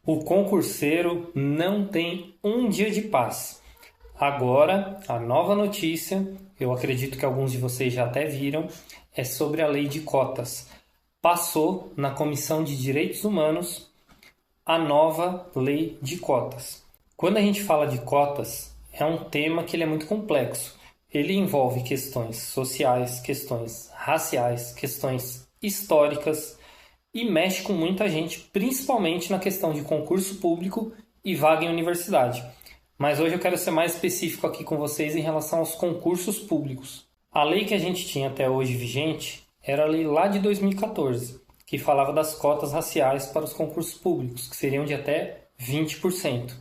O concurseiro não tem um dia de paz. Agora, a nova notícia, eu acredito que alguns de vocês já até viram, é sobre a lei de cotas. Passou na Comissão de Direitos Humanos a nova lei de cotas. Quando a gente fala de cotas, é um tema que ele é muito complexo. Ele envolve questões sociais, questões raciais, questões históricas e mexe com muita gente, principalmente na questão de concurso público e vaga em universidade. Mas hoje eu quero ser mais específico aqui com vocês em relação aos concursos públicos. A lei que a gente tinha até hoje vigente era a lei lá de 2014, que falava das cotas raciais para os concursos públicos, que seriam de até 20%.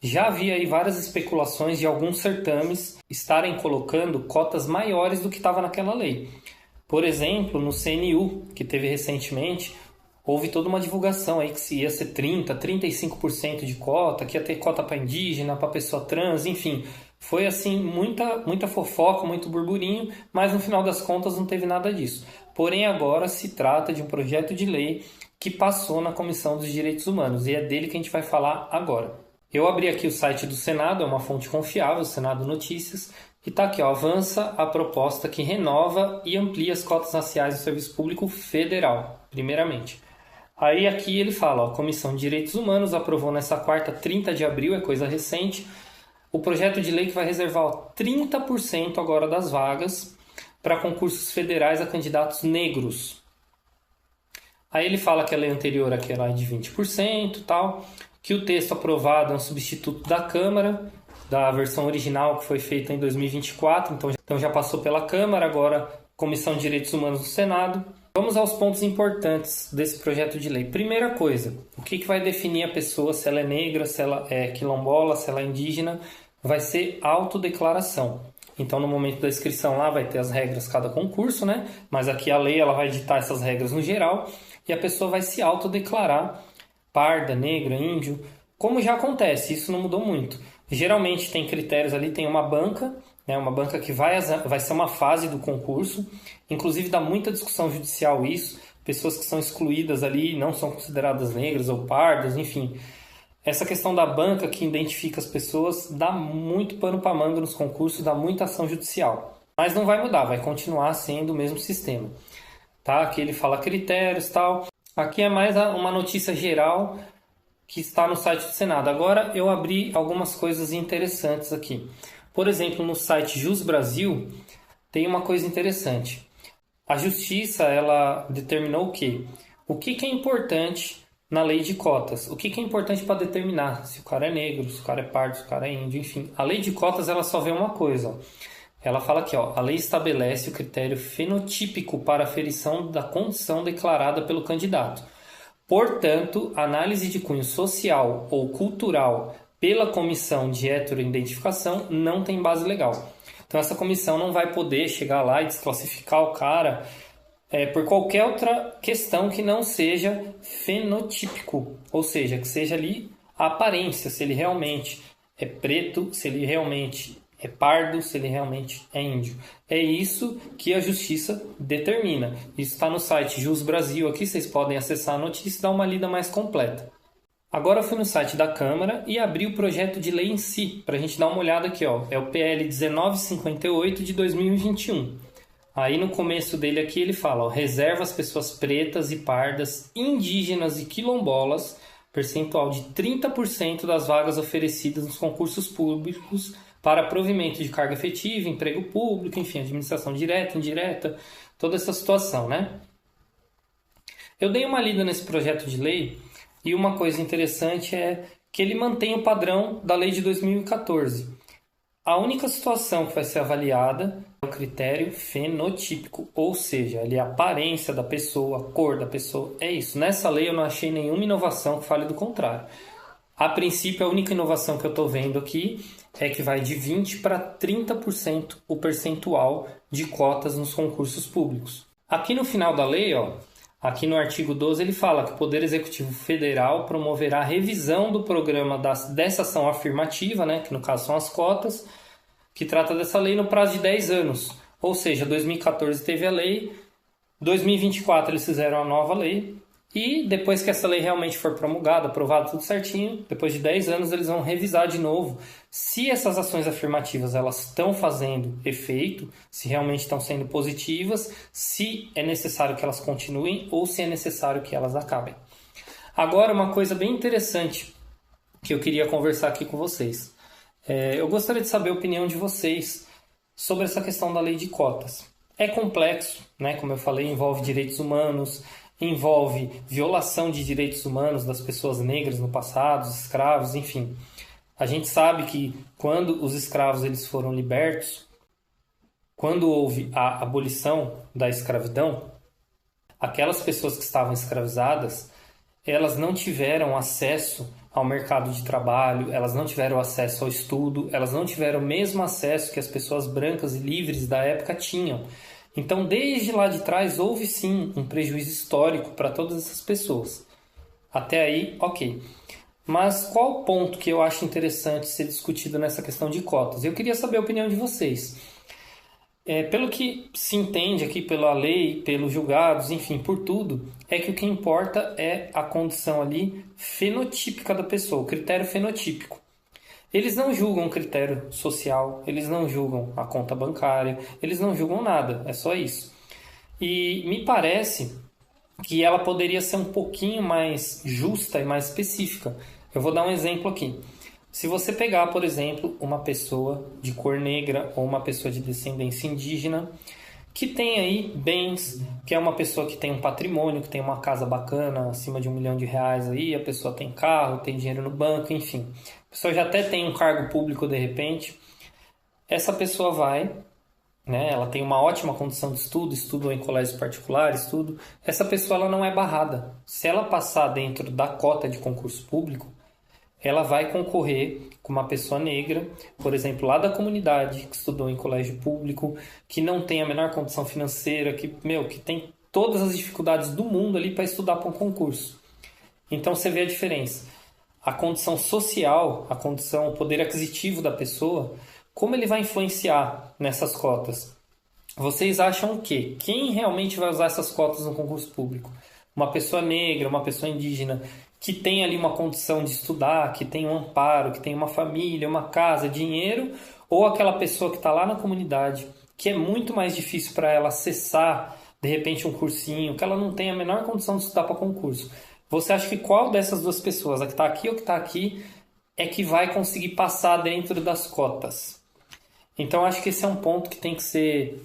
Já havia aí várias especulações de alguns certames estarem colocando cotas maiores do que estava naquela lei. Por exemplo, no CNU, que teve recentemente, houve toda uma divulgação aí que se ia ser 35% de cota, que ia ter cota para indígena, para pessoa trans, enfim. Foi assim, muita fofoca, muito burburinho, mas no final das contas não teve nada disso. Porém, agora se trata de um projeto de lei que passou na Comissão dos Direitos Humanos e é dele que a gente vai falar agora. Eu abri aqui o site do Senado, é uma fonte confiável, Senado Notícias, e está aqui, ó, avança a proposta que renova e amplia as cotas raciais do Serviço Público Federal, primeiramente. Aí aqui ele fala, ó, a Comissão de Direitos Humanos aprovou nessa quarta, 30 de abril, é coisa recente, o projeto de lei que vai reservar, ó, 30% agora das vagas para concursos federais a candidatos negros. Aí ele fala que a lei anterior aqui era de 20% e tal, que o texto aprovado é um substituto da Câmara, da versão original que foi feita em 2024, então já passou pela Câmara, agora Comissão de Direitos Humanos do Senado. Vamos aos pontos importantes desse projeto de lei. Primeira coisa, o que vai definir a pessoa, se ela é negra, se ela é quilombola, se ela é indígena, vai ser autodeclaração. Então, no momento da inscrição lá vai ter as regras cada concurso, né? Mas aqui a lei ela vai ditar essas regras no geral e a pessoa vai se autodeclarar parda, negra, índio, como já acontece, isso não mudou muito. Geralmente tem critérios ali, tem uma banca, né, uma banca que vai ser uma fase do concurso, inclusive dá muita discussão judicial isso, pessoas que são excluídas ali não são consideradas negras ou pardas, enfim. Essa questão da banca que identifica as pessoas dá muito pano para manga nos concursos, dá muita ação judicial. Mas não vai mudar, vai continuar sendo o mesmo sistema. Tá? Aqui ele fala critérios e tal. Aqui é mais uma notícia geral que está no site do Senado. Agora eu abri algumas coisas interessantes aqui. Por exemplo, no site Jus Brasil tem uma coisa interessante. A Justiça ela determinou o quê? O que é importante na lei de cotas? O que é importante para determinar se o cara é negro, se o cara é pardo, se o cara é índio, enfim. A lei de cotas ela só vê uma coisa. Ó. Ela fala aqui, ó, a lei estabelece o critério fenotípico para aferição da condição declarada pelo candidato. Portanto, análise de cunho social ou cultural pela comissão de heteroidentificação não tem base legal. Então, essa comissão não vai poder chegar lá e desclassificar o cara por qualquer outra questão que não seja fenotípico, ou seja, que seja ali a aparência, se ele realmente é preto, se ele realmente é pardo, se ele realmente é índio. É isso que a Justiça determina. Isso está no site Jus Brasil aqui, vocês podem acessar a notícia e dar uma lida mais completa. Agora eu fui no site da Câmara e abri o projeto de lei em si, para a gente dar uma olhada aqui. Ó. É o PL 1958 de 2021. Aí no começo dele aqui ele fala, ó, reserva as pessoas pretas e pardas, indígenas e quilombolas, percentual de 30% das vagas oferecidas nos concursos públicos para provimento de carga efetiva, emprego público, enfim, administração direta, indireta, toda essa situação, né? Eu dei uma lida nesse projeto de lei e uma coisa interessante é que ele mantém o padrão da lei de 2014. A única situação que vai ser avaliada é o critério fenotípico, ou seja, ali a aparência da pessoa, a cor da pessoa, é isso. Nessa lei eu não achei nenhuma inovação que fale do contrário. A princípio, a única inovação que eu estou vendo aqui é que vai de 20% para 30% o percentual de cotas nos concursos públicos. Aqui no final da lei, ó, aqui no artigo 12, ele fala que o Poder Executivo Federal promoverá a revisão do programa dessa ação afirmativa, né, que no caso são as cotas, que trata dessa lei no prazo de 10 anos. Ou seja, 2014 teve a lei, 2024 eles fizeram a nova lei, E depois que essa lei realmente for promulgada, aprovada tudo certinho, depois de 10 anos eles vão revisar de novo se essas ações afirmativas elas estão fazendo efeito, se realmente estão sendo positivas, se é necessário que elas continuem ou se é necessário que elas acabem. Agora, uma coisa bem interessante que eu queria conversar aqui com vocês. Eu gostaria de saber a opinião de vocês sobre essa questão da lei de cotas. É complexo, né? Como eu falei, envolve direitos humanos, envolve violação de direitos humanos das pessoas negras no passado, os escravos, enfim. A gente sabe que quando os escravos eles foram libertos, quando houve a abolição da escravidão, aquelas pessoas que estavam escravizadas, elas não tiveram acesso ao mercado de trabalho, elas não tiveram acesso ao estudo, elas não tiveram o mesmo acesso que as pessoas brancas e livres da época tinham. Então, desde lá de trás, houve sim um prejuízo histórico para todas essas pessoas. Até aí, ok. Mas qual o ponto que eu acho interessante ser discutido nessa questão de cotas? Eu queria saber a opinião de vocês. Pelo que se entende aqui pela lei, pelos julgados, enfim, por tudo, é que o que importa é a condição ali fenotípica da pessoa, o critério fenotípico. Eles não julgam o critério social, eles não julgam a conta bancária, eles não julgam nada, é só isso. E me parece que ela poderia ser um pouquinho mais justa e mais específica. Eu vou dar um exemplo aqui. Se você pegar, por exemplo, uma pessoa de cor negra ou uma pessoa de descendência indígena que tem aí bens, que é uma pessoa que tem um patrimônio, que tem uma casa bacana, acima de R$ 1 milhão aí, a pessoa tem carro, tem dinheiro no banco, enfim. A pessoa já até tem um cargo público de repente. Essa pessoa vai, né, ela tem uma ótima condição de estudo, estuda em colégio particular, estudo. Essa pessoa ela não é barrada. Se ela passar dentro da cota de concurso público, ela vai concorrer com uma pessoa negra, por exemplo, lá da comunidade, que estudou em colégio público, que não tem a menor condição financeira, que tem todas as dificuldades do mundo ali para estudar para um concurso. Então você vê a diferença. A condição social, a condição, o poder aquisitivo da pessoa, como ele vai influenciar nessas cotas? Vocês acham que quem realmente vai usar essas cotas no concurso público? Uma pessoa negra, uma pessoa indígena, que tem ali uma condição de estudar, que tem um amparo, que tem uma família, uma casa, dinheiro, ou aquela pessoa que está lá na comunidade, que é muito mais difícil para ela acessar, de repente, um cursinho, que ela não tem a menor condição de estudar para concurso. Você acha que qual dessas duas pessoas, a que está aqui ou que está aqui, é que vai conseguir passar dentro das cotas? Então, acho que esse é um ponto que tem que ser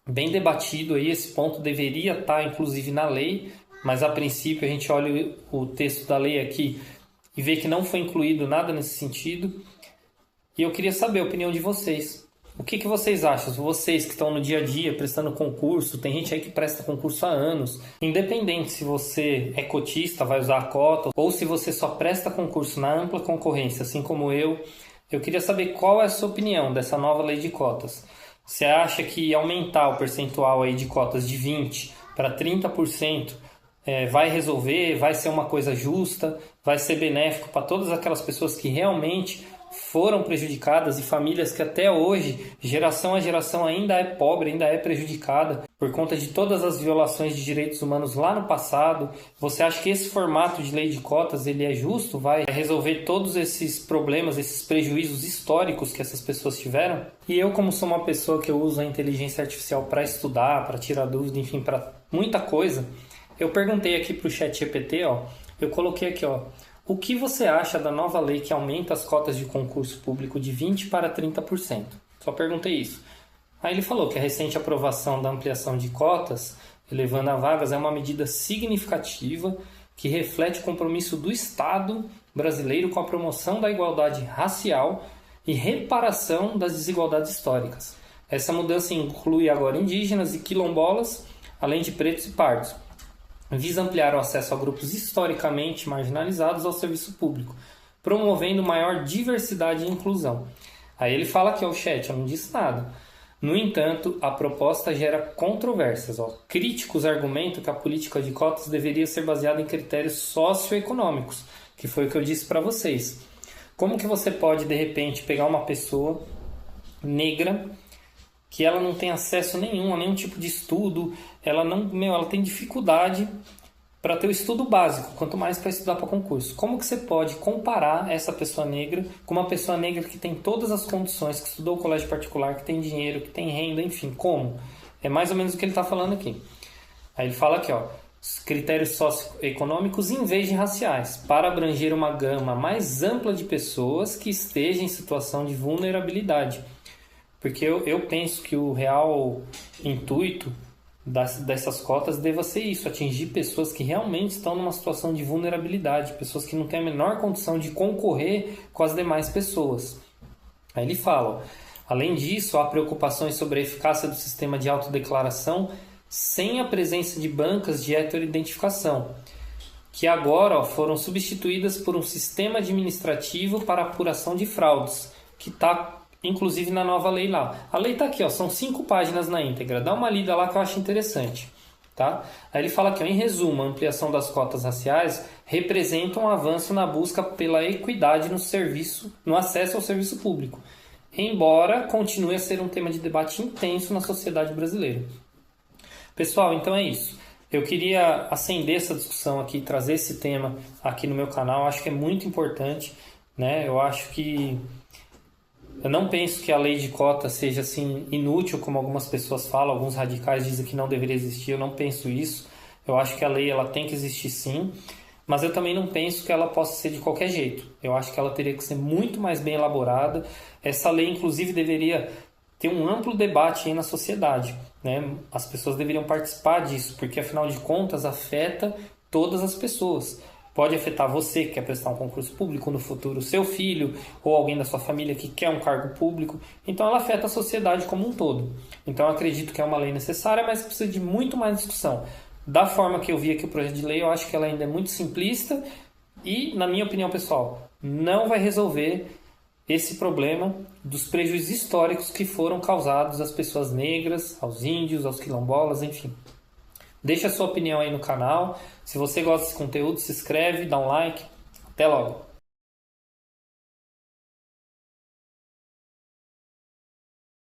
bem debatido aí. Esse ponto deveria estar, inclusive, na lei, mas a princípio a gente olha o texto da lei aqui e vê que não foi incluído nada nesse sentido. E eu queria saber a opinião de vocês. O que vocês acham? Vocês que estão no dia a dia prestando concurso, tem gente aí que presta concurso há anos. Independente se você é cotista, vai usar a cota, ou se você só presta concurso na ampla concorrência, assim como eu queria saber qual é a sua opinião dessa nova lei de cotas. Você acha que aumentar o percentual aí de cotas de 20% para 30% vai resolver, vai ser uma coisa justa, vai ser benéfico para todas aquelas pessoas que realmente foram prejudicadas e famílias que até hoje, geração a geração, ainda é pobre, ainda é prejudicada por conta de todas as violações de direitos humanos lá no passado? Você acha que esse formato de lei de cotas ele é justo? Vai resolver todos esses problemas, esses prejuízos históricos que essas pessoas tiveram? E eu, como sou uma pessoa que eu uso a inteligência artificial para estudar, para tirar dúvida, enfim, para muita coisa, eu perguntei aqui para o ChatGPT, eu coloquei aqui, o que você acha da nova lei que aumenta as cotas de concurso público de 20% para 30%? Só perguntei isso. Aí ele falou que a recente aprovação da ampliação de cotas, elevando a vagas, é uma medida significativa que reflete o compromisso do Estado brasileiro com a promoção da igualdade racial e reparação das desigualdades históricas. Essa mudança inclui agora indígenas e quilombolas, além de pretos e pardos. Visa ampliar o acesso a grupos historicamente marginalizados ao serviço público, promovendo maior diversidade e inclusão. Aí ele fala aqui, o chat, eu não disse nada. No entanto, a proposta gera controvérsias. Críticos argumentam que a política de cotas deveria ser baseada em critérios socioeconômicos, que foi o que eu disse para vocês. Como que você pode, de repente, pegar uma pessoa negra que ela não tem acesso nenhum a nenhum tipo de estudo, ela tem dificuldade para ter o estudo básico, quanto mais para estudar para concurso. Como que você pode comparar essa pessoa negra com uma pessoa negra que tem todas as condições, que estudou colégio particular, que tem dinheiro, que tem renda, enfim, como? É mais ou menos o que ele está falando aqui. Aí ele fala aqui, ó, critérios socioeconômicos em vez de raciais, para abranger uma gama mais ampla de pessoas que estejam em situação de vulnerabilidade. Porque eu penso que o real intuito dessas cotas deva ser isso, atingir pessoas que realmente estão numa situação de vulnerabilidade, pessoas que não têm a menor condição de concorrer com as demais pessoas. Aí ele fala, além disso, há preocupações sobre a eficácia do sistema de autodeclaração sem a presença de bancas de heteroidentificação, que agora foram substituídas por um sistema administrativo para apuração de fraudes, que está inclusive na nova lei lá. A lei está aqui, ó, são 5 páginas na íntegra. Dá uma lida lá que eu acho interessante. Tá? Aí ele fala que, ó, em resumo, a ampliação das cotas raciais representa um avanço na busca pela equidade no acesso ao serviço público, embora continue a ser um tema de debate intenso na sociedade brasileira. Pessoal, então é isso. Eu queria acender essa discussão aqui, trazer esse tema aqui no meu canal. Acho que é muito importante, né? Eu não penso que a lei de cota seja assim inútil, como algumas pessoas falam, alguns radicais dizem que não deveria existir. Eu não penso isso. Eu acho que a lei ela tem que existir sim, mas eu também não penso que ela possa ser de qualquer jeito. Eu acho que ela teria que ser muito mais bem elaborada. Essa lei, inclusive, deveria ter um amplo debate aí na sociedade, né? As pessoas deveriam participar disso, porque afinal de contas afeta todas as pessoas. Pode afetar você que quer prestar um concurso público no futuro, seu filho ou alguém da sua família que quer um cargo público. Então ela afeta a sociedade como um todo. Então eu acredito que é uma lei necessária, mas precisa de muito mais discussão. Da forma que eu vi aqui o projeto de lei, eu acho que ela ainda é muito simplista e, na minha opinião pessoal, não vai resolver esse problema dos prejuízos históricos que foram causados às pessoas negras, aos índios, aos quilombolas, enfim. Deixa a sua opinião aí no canal. Se você gosta desse conteúdo, se inscreve, dá um like. Até logo!